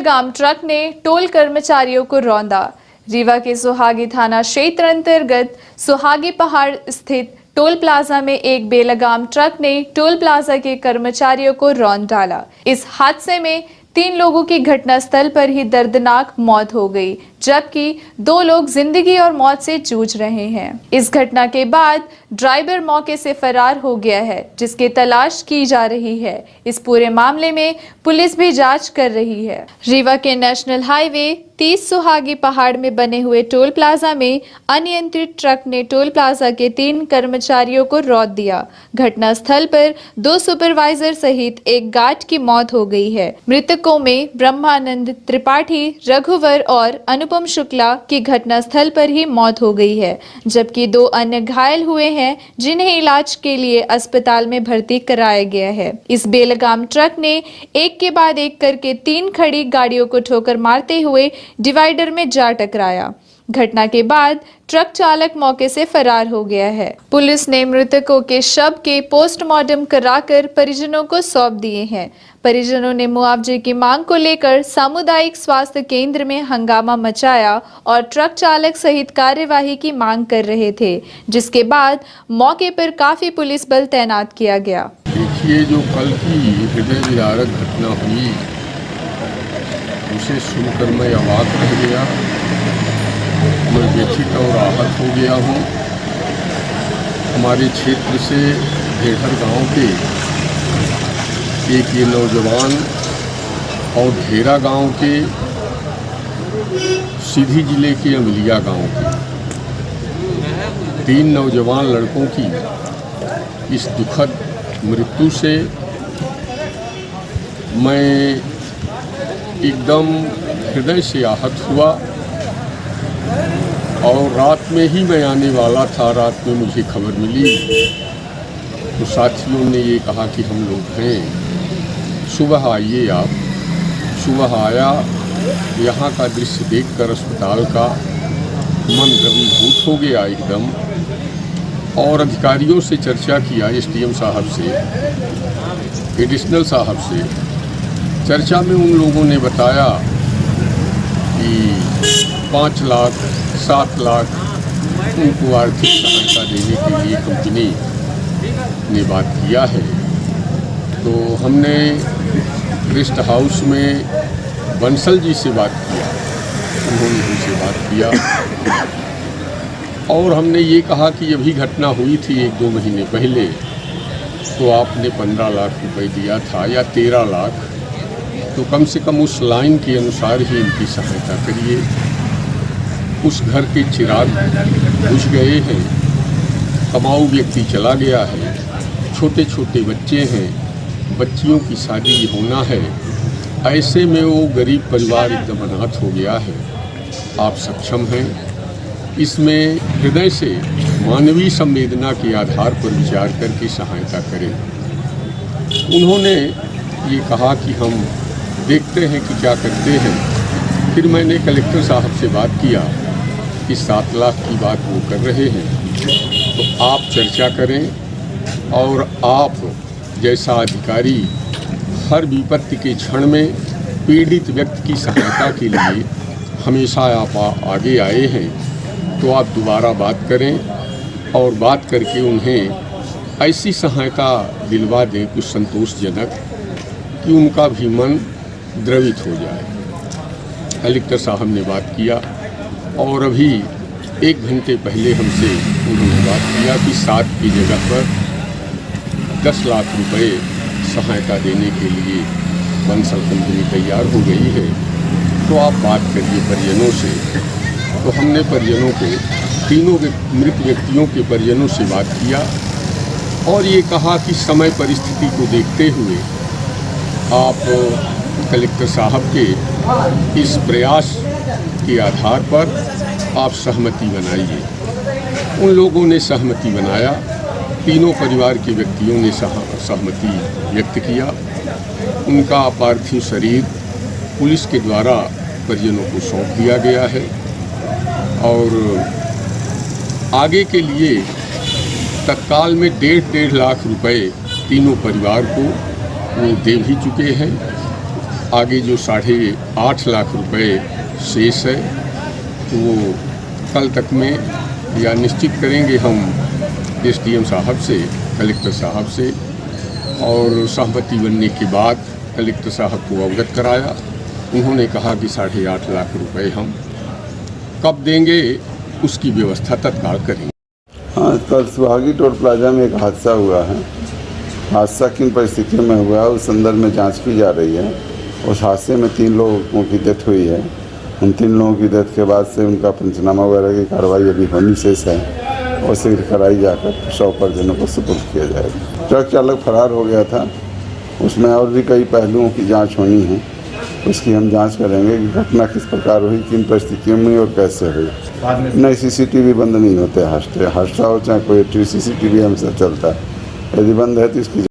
गांव ट्रक ने टोल कर्मचारियों को रौंदा। रीवा के सुहागी थाना क्षेत्र अंतर्गत सुहागी पहाड़ स्थित टोल प्लाजा में एक बेलगाम ट्रक ने टोल प्लाजा के कर्मचारियों को रौंद डाला। इस हादसे में 3 लोगों की घटनास्थल पर ही दर्दनाक मौत हो गई, जबकि 2 लोग जिंदगी और मौत से जूझ रहे हैं। इस घटना के बाद ड्राइवर मौके से फरार हो गया है, जिसकी तलाश की जा रही है। इस पूरे मामले में पुलिस भी जांच कर रही है। रीवा के नेशनल हाईवे 30 सुहागी पहाड़ में बने हुए टोल प्लाजा में अनियंत्रित ट्रक ने टोल प्लाजा के 3 कर्मचारियों को रौंद दिया। घटनास्थल पर 2 सुपरवाइजर सहित एक गार्ड की मौत हो गई है। मृतकों में ब्रह्मानंद त्रिपाठी, रघुवर और अनुपम शुक्ला की घटनास्थल पर ही मौत हो गई है, जबकि 2 अन्य घायल हुए हैं, जिन्हें इलाज के लिए अस्पताल में भर्ती कराया गया है। इस बेलगाम ट्रक ने एक के बाद एक करके 3 खड़ी गाड़ियों को ठोकर मारते हुए डिवाइडर में जा टकराया। घटना के बाद ट्रक चालक मौके से फरार हो गया है। पुलिस ने मृतकों के शव के पोस्टमार्टम कराकर परिजनों को सौंप दिए हैं। परिजनों ने मुआवजे की मांग को लेकर सामुदायिक स्वास्थ्य केंद्र में हंगामा मचाया और ट्रक चालक सहित कार्यवाही की मांग कर रहे थे, जिसके बाद मौके पर काफी पुलिस बल तैनात किया गया। देखिए, जो कल की हृदय विदारक घटना हुई उसे सुनकर मैं अवाक रह गया। मैं व्यथित और आहत हो गया हूँ। हमारे क्षेत्र से ढेहर गांव के एक ये नौजवान और ढेरा गांव के, सीधी जिले के अमलिया गांव के 3 नौजवान लड़कों की इस दुखद मृत्यु से मैं एकदम हृदय से आहत हुआ। और रात में ही मैं आने वाला था। रात में मुझे खबर मिली तो साथियों ने ये कहा कि हम लोग हैं, सुबह आइए आप। सुबह आया, यहाँ का दृश्य देखकर अस्पताल का मन द्रवीभूत हो गया एकदम। और अधिकारियों से चर्चा किया, एसडीएम साहब से, एडिशनल साहब से। चर्चा में उन लोगों ने बताया कि 5 लाख 7 लाख उनको आर्थिक सहायता देने के लिए कंपनी ने बात किया है। तो हमने रेस्ट हाउस में बंसल जी से बात किया, उन्होंने हमसे बात किया और हमने ये कहा कि अभी घटना हुई थी 1-2 महीने पहले, तो आपने 15 लाख रुपए दिया था या 13 लाख, तो कम से कम उस लाइन के अनुसार ही इनकी सहायता करिए। उस घर के चिराग बुझ गए हैं, कमाऊ व्यक्ति चला गया है, छोटे छोटे बच्चे हैं, बच्चियों की शादी होना है। ऐसे में वो गरीब परिवार एकदम अनाथ हो गया है। आप सक्षम हैं, इसमें हृदय से मानवीय संवेदना के आधार पर विचार करके सहायता करें। उन्होंने ये कहा कि हम देखते हैं कि क्या करते हैं। फिर मैंने कलेक्टर साहब से बात किया कि 7 लाख की बात वो कर रहे हैं, तो आप चर्चा करें और आप जैसा अधिकारी हर विपत्ति के क्षण में पीड़ित व्यक्ति की सहायता के लिए हमेशा आप आगे आए हैं, तो आप दोबारा बात करें और बात करके उन्हें ऐसी सहायता दिलवा दें कुछ संतोषजनक कि उनका भी मन द्रवित हो जाए। कलेक्टर साहब ने बात किया और अभी 1 घंटे पहले हमसे उन्होंने बात किया कि 7 की जगह पर 10 लाख रुपए सहायता देने के लिए बंसल कंपनी तैयार हो गई है, तो आप बात करिए परिजनों से। तो हमने परिजनों को, 3 मृत व्यक्तियों के परिजनों से बात किया और ये कहा कि समय परिस्थिति को देखते हुए आप कलेक्टर साहब के इस प्रयास के आधार पर आप सहमति बनाइए। उन लोगों ने सहमति बनाया, 3 परिवार के व्यक्तियों ने सहमति व्यक्त किया। उनका पार्थिव शरीर पुलिस के द्वारा परिजनों को सौंप दिया गया है और आगे के लिए तत्काल में 1.5 लाख रुपए 3 परिवार को वो दे भी चुके हैं। आगे जो 8.5 लाख रुपए शेष है वो कल तक में या निश्चित करेंगे हम एसडीएम साहब से, कलेक्टर साहब से, और सहमति बनने के बाद कलेक्टर साहब को अवगत कराया। उन्होंने कहा कि 8.5 लाख रुपए हम कब देंगे उसकी व्यवस्था तत्काल करेंगे। हाँ, कल सुहागी टोल प्लाजा में एक हादसा हुआ है। हादसा किन परिस्थितियों में हुआ है उस संदर्भ में जांच की जा रही है। उस हादसे में 3 लोगों की डेथ हुई है। उन 3 लोगों की डेथ के बाद से उनका पंचनामा वगैरह की कार्रवाई अभी होनी शेष है और शीघ्र कराई जाकर 100 परिजनों को सुपुर्द किया जाएगा। ट्रक चालक फरार हो गया था, उसमें और भी कई पहलुओं की जाँच होनी है। उसकी हम जांच करेंगे कि घटना किस प्रकार हुई, किन परिस्थितियों में और कैसे हुई। नहीं, सीसीटीवी बंद नहीं होते हादसा हो चाहे कोई सीसीटीवी हमेशा चलता है। यदि बंद है तो इसकी